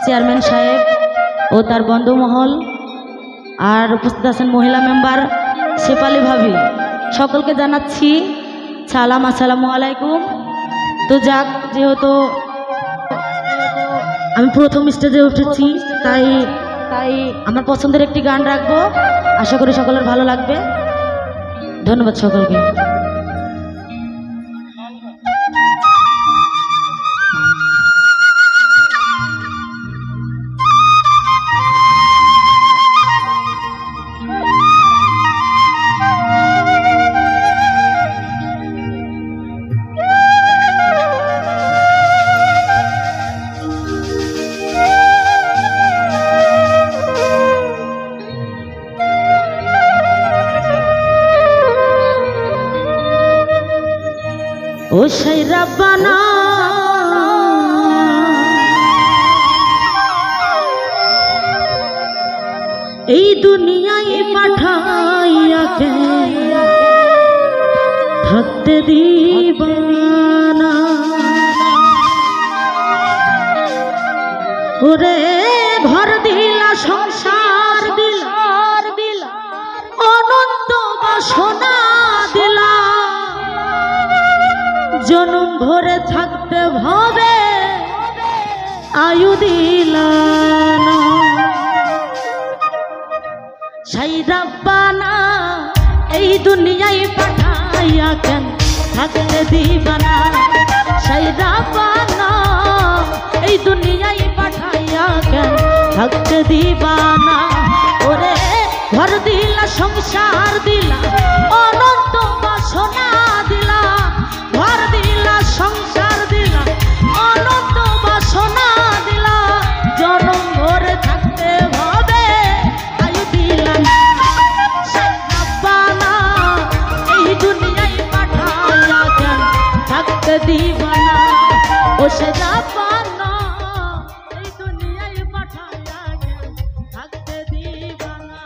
Chairman সাহেব ও তার বন্ধুমহল আর উপস্থিত আছেন মহিলা মেম্বার শেফালি ভাবি, সকলকে জানাচ্ছি সালাম, আসসালামু আলাইকুম। তো যাক, যেহেতু আমি প্রথম স্টেজে উঠেছি তাই আমার পছন্দের একটি গান রাখবো, আশা করি সকলের ভালো লাগবে। ধন্যবাদ সকলকে। ও সেই রাব্বানা এই দুনিয়ায় পাঠাইয়া কে থাকতে দিবানা, ওরে ঘর দিলা সংসার দিলা অনন্ত বাসনা দিলা, জনম ভরে থাকতে ভাবে আয়ু দিলা না। সেই রাব্বানা এই দুনিয়ায় পাঠাইয়া কেন থাকতে দিবানা, সেই রাব্বানা এই দুনিয়ায় পাঠাইয়া কেন থাকতে দিবানা, ওরে ঘর দিলা সংসার দিলা অনন্ত বাসনা দিলা, ঘর দিলা সংসার দিলা অনন্ত বাসনা দিলা, জনম ভরে থাকতে হবে আয়ু দিলা না। সেই রাব্বানা এই দুনিয়ায় পাঠাইয়া কেন থাকতে দিবানা, ও সে রাব্বানা এই দুনিয়ায় পাঠাইয়া কেন থাকতে দিবানা।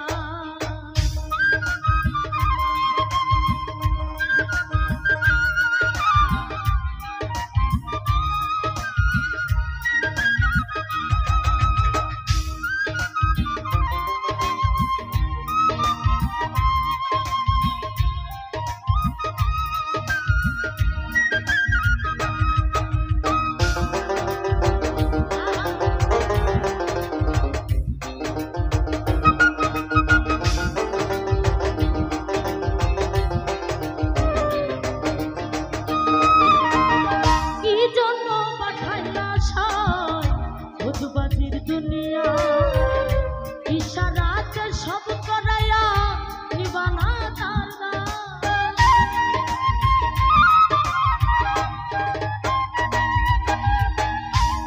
দুনিয়া ইশারাতে সব করায়া নিবানা তারা,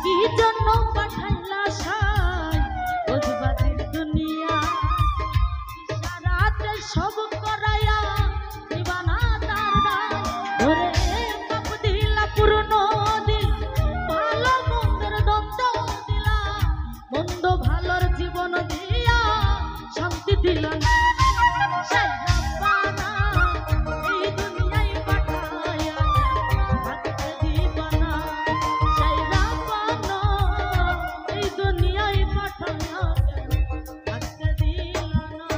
কি জন্য পাঠাইলা সাই বুঝবাজির দুনিয়া, ইশারাতে সব করায়া নিবানা তারা, ধরে পাপ দিলা পূর্ণ দিলা ভালো মন্দের দ্বন্দ্ব, মন্দ ভালোর জীবন দিয়া শান্তি দিল না। সেই রাব্বানা এই দুনিয়ায় পাঠাইয়া থাকতে দিবানা, সেই রাব্বানা এই দুনিয়ায় পাঠাইয়া থাকতে দিল না।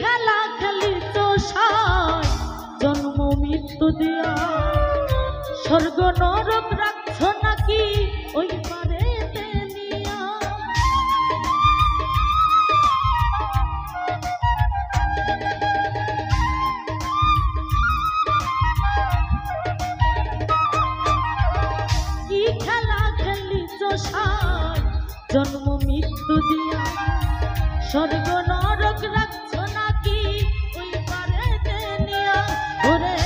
খেলা খেলি তো সাই জন্ম মৃত্যু দিয়া, স্বর্গ নরক রাখছ নাকি ওই পারে নিয়া, কি খেলা খেলি তো সাই জন্ম মৃত্যু দিয়া, স্বর্গ নরক রাখছ নাকি ওই পারে নিয়া, ওরে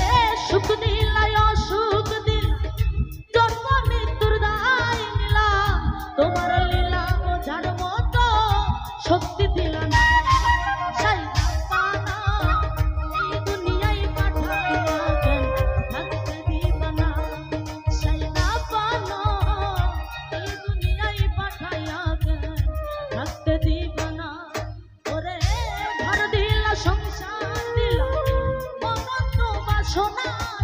সোনা